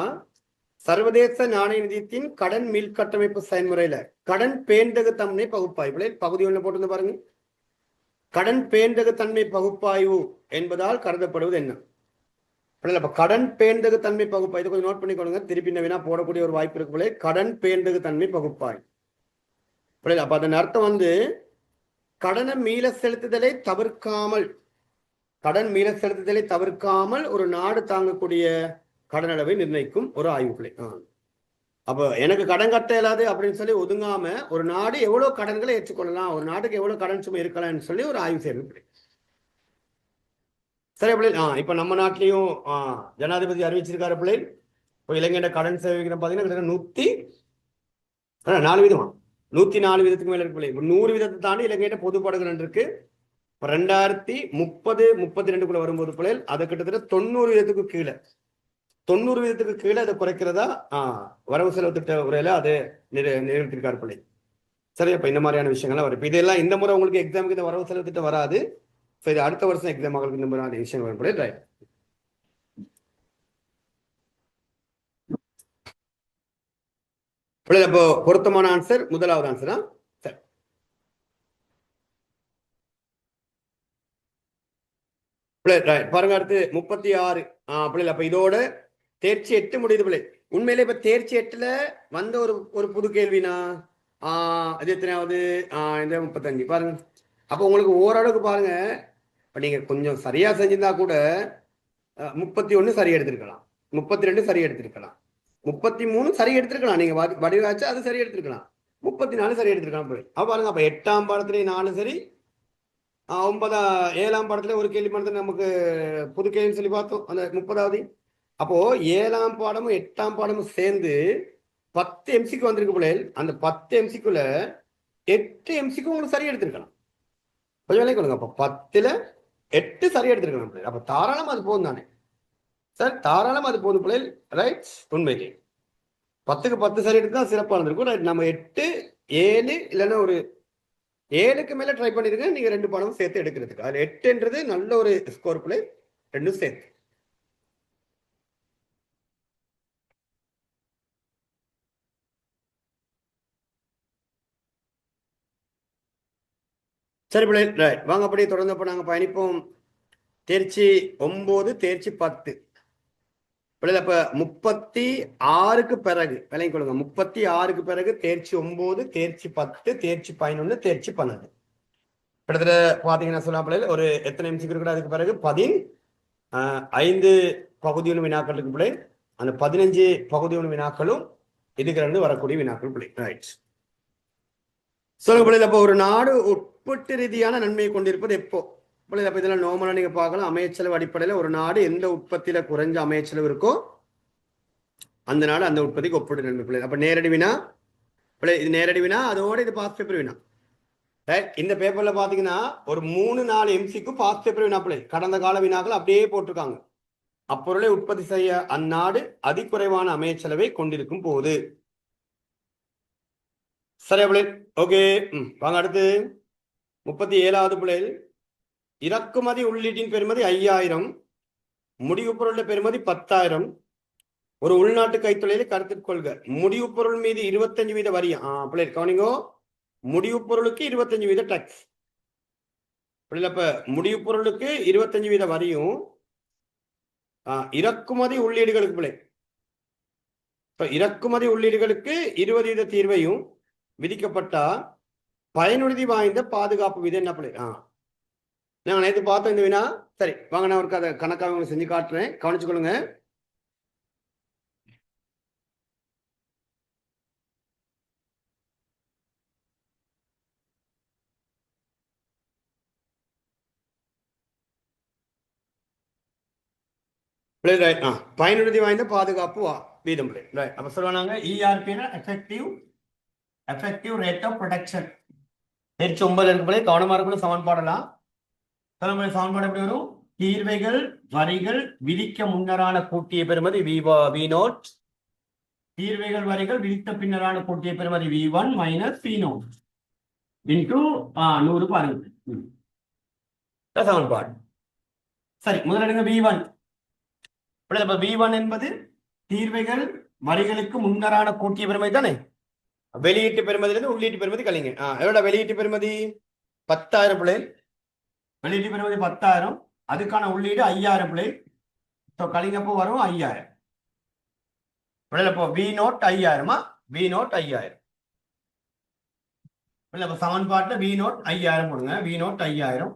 சர்வதேச நாணய நிதியத்தின் கடன் மீள்கட்டமைப்பு செயல்முறையில கடன் பேண்டகு தன்மை பகுப்பாய்வு பகுதி ஒன்று போட்டிருந்த பாருங்க. கடன் பேண்டகு தன்மை பகுப்பாய்வு என்பதால் கருதப்படுவது என்ன? அப்ப கடன் பேண்டகு தன்மை பகுப்பாய்வு இதை கொஞ்சம் நோட் பண்ணிக்கொள்ளுங்க. திருப்பி வினா போடக்கூடிய ஒரு வாய்ப்பு இருக்கு. கடன் பேண்டகு தன்மை பகுப்பாய்வு. அப்ப அதன் அர்த்தம் வந்து கடனை மீள செலுத்துதலை தவிர்க்காமல் ஒரு நாடு தாங்கக்கூடிய கடன் அளவை நிர்ணயிக்கும் ஒரு ஆய்வுகளை. அப்ப எனக்கு கடன் கட்ட இயலாது அப்படின்னு சொல்லி ஒதுங்காம ஒரு நாடு எவ்வளவு கடன்களை ஏற்றுக்கொள்ளலாம், ஒரு நாட்டுக்கு எவ்வளவு கடன் சுமை இருக்கலாம்னு சொல்லி ஒரு ஆய்வு செய்யறது. சரி பிள்ளை. இப்ப நம்ம நாட்டிலையும் ஜனாதிபதி அறிவிச்சிருக்காரு பிள்ளை. இப்போ இலங்கையோட கடன் சேவை பாத்தீங்கன்னா 104 வீதமா 104 வீதத்துக்கு மேல இருக்கு பிள்ளை. 100 வீதத்தை தாண்டி இலங்கையிட்ட பொதுப்படுகடன் இருக்கு. இப்போ 2030-32 வரும்போது பிள்ளை அதை கிட்டத்தட்ட 90 வீதத்துக்கு கீழே 90 வீதத்துக்கு கீழே அதை குறைக்கிறதா வரவு செலவு திட்ட உரையில அது நிறுத்திருக்காரு பிள்ளை. சரி, அப்ப இந்த மாதிரியான விஷயங்கள்லாம் வரும். இதெல்லாம் இந்த முறை உங்களுக்கு எக்ஸாமுக்கு இந்த வரவு செலவு திட்டம் வராது. சரி, அடுத்த வருஷம் எக்ஸாம் ஆகிறதுக்கு இந்த மாதிரி விஷயம் வரும் பிள்ளை. ரைட். பிள்ளை அப்போ பொருத்தமான ஆன்சர் முதலாவது ஆன்சரா? சரி. பிள்ளை பாருங்க, அடுத்து 36. பிள்ளை அப்ப இதோட தேர்ச்சி 8 முடியுது பிள்ளை. உண்மையிலே இப்ப தேர்ச்சி 8ல வந்த ஒரு புது கேள்வினா அது எத்தனையாவது? இந்த 35 பாருங்க. அப்ப உங்களுக்கு ஓரளவுக்கு பாருங்க, இப்ப நீங்க கொஞ்சம் சரியா செஞ்சிருந்தா கூட 31 சரி எடுத்திருக்கலாம், 32 சரி எடுத்திருக்கலாம், 33 சரி எடுத்திருக்கலாம். நீங்க வடிவாச்சு அது சரி எடுத்திருக்கலாம், 34 சரி எடுத்திருக்கலாம். அப்ப பாருங்க, அப்ப 8ஆம் பாடத்துல 4 சரி, 7ஆம் பாடத்துல ஒரு கேள்வி மட்டும் நமக்கு புது கேள்வி சொல்லி பார்த்தோம், அந்த 30வது. அப்போ 7ஆம் பாடமும் 8ஆம் பாடமும் சேர்ந்து 10 எம்சிக்கு வந்திருக்கு பிள்ளைகள். அந்த 10 எம்சிக்குள்ள 8 எம்சிக்கு உங்களுக்கு சரி எடுத்திருக்கலாம். கொஞ்சம் வேலை கொடுங்க. அப்ப 10ல 8 சரி எடுத்திருக்கலாம் பிள்ளைகள். அப்ப தாராளம் அது போதும் தானே சார்? தாராளம் அது போதும் பிள்ளைகள். ரைட். உண்மையிலே 10க்கு 10 சரி எடுத்தா சிறப்பாக இருந்திருக்கும். ரைட். நம்ம 8, 7 இல்லைன்னா ஒரு 7க்கு மேல ட்ரை பண்ணிருங்க. நீங்க 2 பாடமும் சேர்த்து எடுக்கிறதுக்கு. அதுல 8ன்றது நல்ல ஒரு ஸ்கோர் பிள்ளை, 2 சேர்த்து. சரி பிள்ளை. ரைட். வாங்க அப்படியே தொடர்ந்து நாங்க பயணிப்போம். தேர்ச்சி 9, தேர்ச்சி 10 பிள்ளை. அப்ப 36க்கு பிறகு விலைக்கு கொடுங்க. 36க்கு பிறகு தேர்ச்சி 9, தேர்ச்சி 10, தேர்ச்சி 11, தேர்ச்சி 12. கிட்டத்தட்ட பாத்தீங்கன்னா சொன்னா பிள்ளை ஒரு எத்தனை எம்சிக்கு இருக்கு? அதுக்கு பிறகு 15 பகுதியான வினாக்கள் இருக்கு பிள்ளை. அந்த 15 பகுதியான வினாக்களும் இதுக்கு 2 வரக்கூடிய வினாக்கள் பிள்ளை. ரைட். சொல்லுங்க பிள்ளை. அப்போ ஒரு நாடு உட்பட்டு ரீதியான நன்மையை கொண்டிருப்பது எப்போ பிள்ளை? அப்ப இதெல்லாம் நோமலா நீங்க பார்க்கலாம். அமைச்சலவு அடிப்படையில ஒரு நாடு எந்த உற்பத்தியில குறைஞ்ச அமைச்சலவு இருக்கோ அந்த நாடு அந்த உற்பத்திக்கு ஒப்பிட்டு நன்மை பிள்ளை. அப்ப நேரடி வினா பிள்ளை, இது நேரடி வினா, அதோட இது பாஸ் பேப்பர் வினா. இந்த பேப்பர்ல பாத்தீங்கன்னா ஒரு 3-4 எம்சிக்கு பாஸ் பேப்பர் வினா பிள்ளை. கடந்த கால வினாக்கள் அப்படியே போட்டிருக்காங்க. அப்பொருளை உற்பத்தி செய்ய அந்நாடு அதிகுறைவான அமைச்சலவை கொண்டிருக்கும் போது. சரி பிள்ளை. ஓகே, வாங்க அடுத்து 37வது பிள்ளை. இறக்குமதி உள்ளீட்டின் பெறுமதி 5000, முடிவு பொருள் பெறுமதி 10,000. ஒரு உள்நாட்டு கைத்தொழிலை கருத்தில் கொள்க. முடிவு பொருள் மீது 25 வீத வரி. பிள்ளை கவனிங்கோ, முடிவு பொருளுக்கு 25 வீத டாக்ஸ் பிள்ளை. அப்ப முடிவு பொருளுக்கு 25 வீத வரியும் இறக்குமதி உள்ளீடுகளுக்கு பிள்ளை. இப்ப இறக்குமதி உள்ளீடுகளுக்கு 20 வீத தீர்வையும் விதிக்கப்பட்டா பயனுறுதி வாய்ந்த பாதுகாப்பு வீதம் என்ன பிள்ளை? நாங்க நேற்று பார்த்தோம் இந்த வினா. சரி, வாங்க நான் ஒரு அதை கணக்காக செஞ்சு காட்டுறேன், கவனிச்சுக்கொள்ளுங்க. பயனுறுதி வாய்ந்த பாதுகாப்பு வீதம். அப்ப சொல்லுவாங்க இஆர்பினா எஃபெக்டிவ் ரேட் ஆஃப் ப்ரொடெக்ஷன். தேர்ச்சி 9 இருக்கு பிள்ளை. கவனமா இருக்கணும். சமன்பாடலாம் சமன்பாடு எப்படி வரும்? தீர்வைகள் வரிகள் விதிக்க முன்னரான கூட்டிய பெறுமதி V0, தீர்வைகள் வரிகள் விதித்த பின்னரான கூட்டிய பெறுமதி V1 மைனஸ் V0 இன்டூ 100 பாருங்க சமன்பாடு. சரி, முதல் எடுங்க V1. அப்ப V1 என்பது தீர்வைகள் வரிகளுக்கு முன்னரான கூட்டிய பெறுமதி தானே. வெளியீட்டு பெறுமதியிலிருந்து உள்ளீட்டு பெறுமதி கழிங்க. எவ்வளவு வெளியீட்டு பெறுமதி 10,000 பிள்ளை. வெளியீட்டு பெறுமதி 10,000, அதுக்கான உள்ளீடு 5,000 பிள்ளை. கழிங்கப்போ வரும் 5,000. இப்போ V0 5,000, V0 5,000. இப்ப சமன்பாட்டுல V0 5,000 போடுங்க. V0 5,000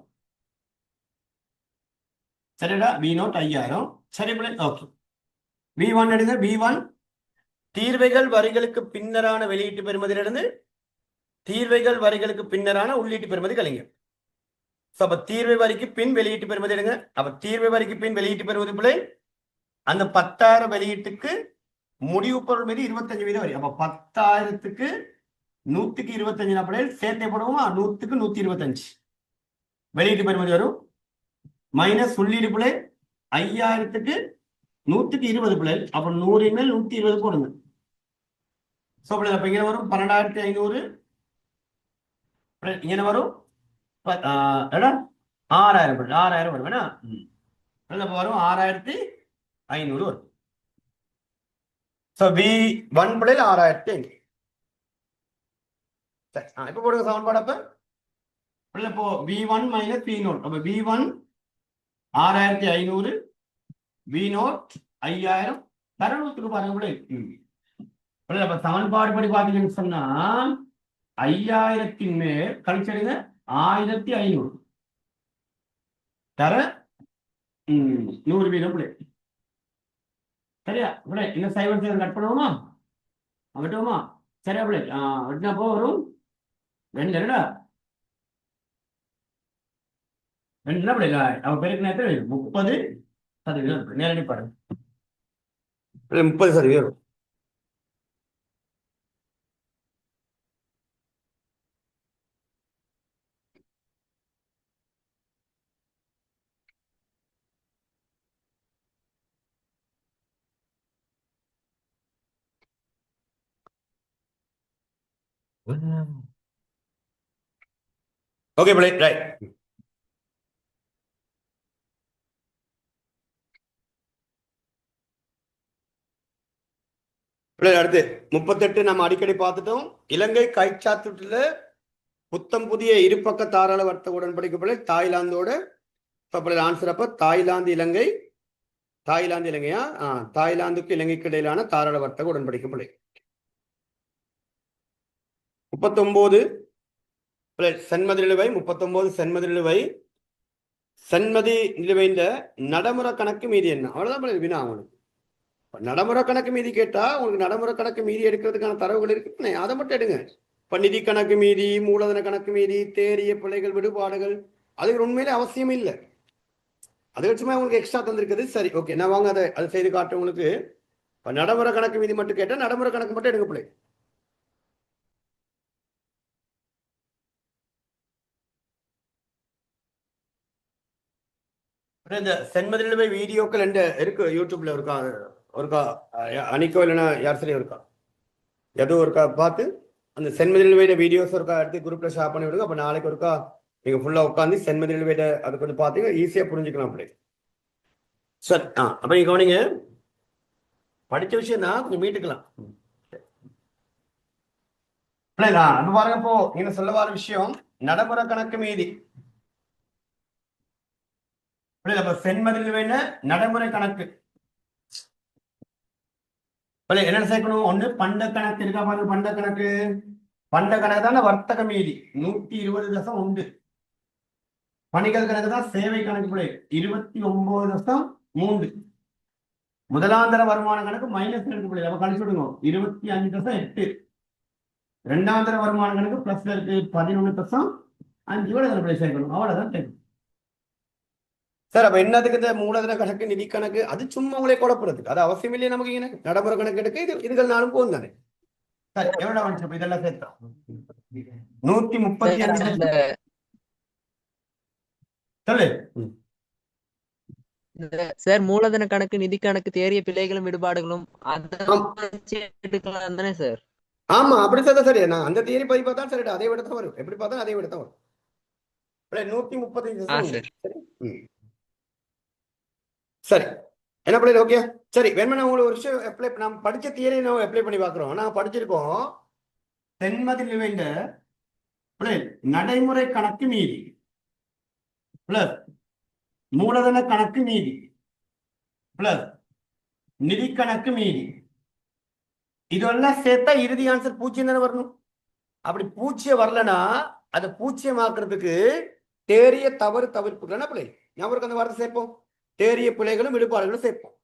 சரிடா. V0 5,000 சரி பிள்ளை. ஓகே, V1 எடுங்க. V1 தீர்வைகள் வரிகளுக்கு பின்னரான வெளியீட்டு பெறுமதியிலிருந்து தீர்வைகள் வரிகளுக்கு பின்னரான உள்ளீட்டு பெறுமதி கழிங்க. அப்ப தீர்வை வரிக்கு பின் வெளியீட்டு பெறுமதி எடுங்க. அப்ப தீர்வை வரிக்கு பின் வெளியீட்டு பெறுமதி பிள்ளை அந்த 10,000 வெளியீட்டுக்கு முடிவு பொருள் மீது 25% வரி. அப்ப 10,000க்கு 100க்கு 25 பிள்ளை சேர்த்தே போடுவோமா? 100க்கு 125 வெளியீட்டு பெறுமதி வரும். மைனஸ் உள்ளீடு பிள்ளை 5,000க்கு 100க்கு 20 பிள்ளை. அப்ப 100 மேல் 120 போடுங்க. அப்ப இங்க வரும் 12,500. இங்க வரும் 6,000 பிள்ளை. 6,000 வரும் வேணா. வரும் 6,500 வரும். V1 பிள்ளை 6,500. இப்ப போடுங்க சமன்பாடு. அப்ப இப்போ V1 மைனஸ் V0. அப்ப V1 6,500, V0 5,000 தரவுக்கு பாருங்க பிள்ளை. அப்ப சமன்பாடு படி பாத்தீங்கன்னு சொன்னா 5,000 மேல் கழிச்சடுங்க 1,500 தர 100 வீதம் பிள்ளை. சரியா பிள்ளை? இன்னும் சைவன் கட் பண்ணுவோமா? வெட்டுவோமா? சரியா பிள்ளை? வெட்டினப்போ வரும் 2 பிள்ளை. அவன் பேருக்கு நேரத்தில் 30% நேரடி பாருங்க. 30%. ஓகே பிள்ளை, ரைட். அடுத்து 38 நம்ம அடிக்கடி பார்த்துட்டோம். இலங்கை கைச்சாத்துட்டுல புத்தம் புதிய இருபக்க தாராள வர்த்தக உடன்படிக்கை பிள்ளை தாய்லாந்தோட ஆன்சர். அப்ப தாய்லாந்து இலங்கை, தாய்லாந்து இலங்கையா? தாய்லாந்துக்கு இலங்கைக்கு இடையிலான தாராள வர்த்தக உடன்படிக்கை பிள்ளை. 39 சென்மதி நிலுவை. 39 சென்மதி நிலுவை. சென்மதி நிலுவைன்ற நடைமுறை கணக்கு மீதி என்ன? அவ்வளவுதான் வினா. அவனுக்கு நடைமுறை கணக்கு மீதி கேட்டா உங்களுக்கு நடைமுறை கணக்கு மீதி எடுக்கிறதுக்கான தரவுகள் இருக்கு, அதை மட்டும் எடுங்க. இப்ப நிதி கணக்கு மீதி, மூலதன கணக்கு மீதி, தேறிய பிழைகள், விடுபாடுகள், அது உண்மையிலே அவசியம் இல்லை. அதை வச்சுமா உங்களுக்கு எக்ஸ்ட்ரா தந்திருக்குது. சரி, ஓகே, நான் வாங்க அதை செய்து காட்ட உங்களுக்கு. இப்ப நடைமுறை கணக்கு மீதி மட்டும் கேட்டா நடைமுறை கணக்கு மட்டும் எடுங்க பிள்ளை. இந்த சென்மதி நிலுவை வீடியோக்கள் இருக்கு யூடியூப்ல இருக்கா? ஒருக்கா அணிக்கோ இல்லைன்னா யார் சரியா இருக்கா ஏதோ ஒருக்கா பார்த்து அந்த சென்மதி நிலுவையில வீடியோஸ் ஒருக்கா எடுத்து குரூப்ல ஷேர் பண்ணி விடுங்க. அப்ப நாளைக்கு ஒருக்கா நீங்க ஃபுல்லா உட்காந்து சென்மதி நிலுவையில அதை கொஞ்சம் பார்த்தீங்க ஈஸியா புரிஞ்சுக்கலாம் அப்படி. சரி, அப்ப நீங்க கவனிங்க, படிச்ச விஷயம் தான் கொஞ்சம் மீட்டுக்கலாம். அப்ப பாருங்க, இப்போ நீங்க சொல்ல வர விஷயம் நடைமுறை கணக்கு மீதி. அப்ப சென்மதி நிலுவையில நடைமுறை கணக்கு என்ன சேர்க்கணும்? ஒண்ணு பண்ட கணக்கு இருக்கா பாருங்க. பண்ட கணக்கு, பண்ட கணக்கு தான் வர்த்தக மீதி 120.1. பணிகள் கணக்கு தான் சேவை கணக்கு பிள்ளை 29.3. முதலாந்தர வருமான கணக்கு மைனஸ் கணக்கு பிள்ளை நம்ம கழிச்சு விடுங்க 25.8. இரண்டாந்தர வருமான கணக்கு பிளஸ்ல இருக்கு 11.5 பிள்ளை சேர்க்கணும். அவ்வளவுதான் சேர்க்கணும் சார். அப்ப என்னதுக்கு இந்த மூலதன கணக்கு, நிதி கணக்கு, அது சும்மா உங்களே குழப்பறதுக்கு, அது அவசியம் இல்லையே நமக்கு. இங்க நடைமுறை கணக்கு எடுக்க இதுகள் நாளும் போகும் தானே. சரி, எவ்வளவு வந்துச்சு இதெல்லாம் சேர்த்தோம்? 135. சொல்லு சார். மூலதன கணக்கு, நிதி கணக்கு, தேறிய பிழைகளும் விடுபாடுகளும் எடுக்கலாம் தானே சார்? ஆமா, அப்படி சேர்த்தா சரி. நான் அந்த தேரி பதி பார்த்தா சரி, அதை விட தான் வரும். எப்படி பார்த்தா அதை விட தான் வரும். 135. சரி, என்ன பிள்ளை ஓகே சரி வேணுமா உங்களுக்கு ஒரு விஷயம் அப்ளை நம்ம படிச்ச தியரி நம்ம அப்ளை பண்ணி பார்க்குறோம் நாங்கள் படிச்சிருக்கோம் தென்மதி நிலைந்த பிள்ளை நடைமுறை கணக்கு மீதி பிளஸ் மூலதன கணக்கு மீதி பிளஸ் நிதி கணக்கு மீதி இதெல்லாம் சேர்த்தா இறுதி ஆன்சர் பூஜ்ஜியம் தானே வரணும் அப்படி பூஜ்ஜியம் வரலன்னா அதை பூஜ்ஜியமாக்குறதுக்கு தேறிய தவறு தவிர்ப்புகள் பிள்ளை ஞாபகம் அந்த வார்த்தை சேர்ப்போம் தேறிய பிழைகளும் விடுபாடுகளும் சேர்ப்போம்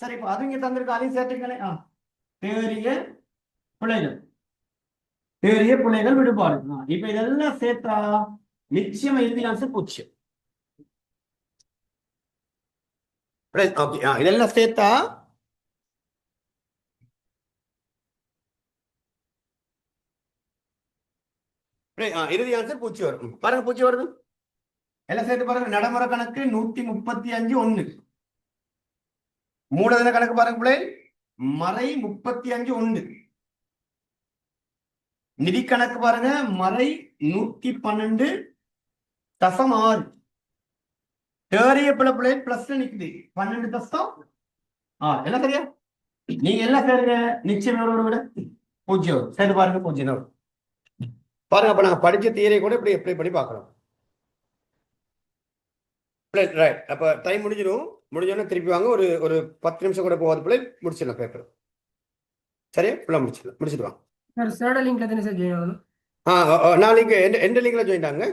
சரி இப்போ அது இங்க தந்திருக்க அதையும் சேர்த்துங்களே தேறிய பிழைகள் தேறிய பிழைகள் விடுபாடு இப்ப இதெல்லாம் சேர்த்தா நிச்சயம் இறுதி ஆன்சர் பூஜ்ஜியம் ஓகே இதெல்லாம் சேர்த்தா இறுதி ஆன்சர் பூஜ்ஜியம் வரும் பாருங்க பூஜ்ஜியம் வருது எல்லாம் சேர்த்து பாருங்க நடைமுறை கணக்கு 135 மூலதன கணக்கு பாருங்க பிள்ளை மறை 35 நிதி கணக்கு பாருங்க மறை 112.6 தேறிய பிள்ளை பிளஸ்ல நிக்குது 12 தசம் எல்லாம் சரியா நீங்க எல்லாம் சேருங்க நிச்சயம் எவ்வளவு விட பூஜ்ஜியம் சேர்த்து பாருங்க பூஜ்ஜியம் வரும் பாருங்க அப்ப நாங்க படிச்ச தியரியை கூட இப்படி அப்ளை பண்ணி பார்க்கலாம் ரைட் அப்ப டைம் முடிஞ்சிடும் முடிஞ்சோன்னா திருப்பி வாங்க ஒரு ஒரு 10 நிமிஷம் கூட போகாது பிள்ளை முடிச்சிடலாம் பேப்பர் சரியா ஃபுல்லாக முடிச்சிடலாம் முடிச்சிட்டு வாங்க சார் லிங்க்ல தானே சார் ஜாயின் ஆகணும் நான் லிங்க் எந்த லிங்க்ல ஜாயின் ஆகுங்க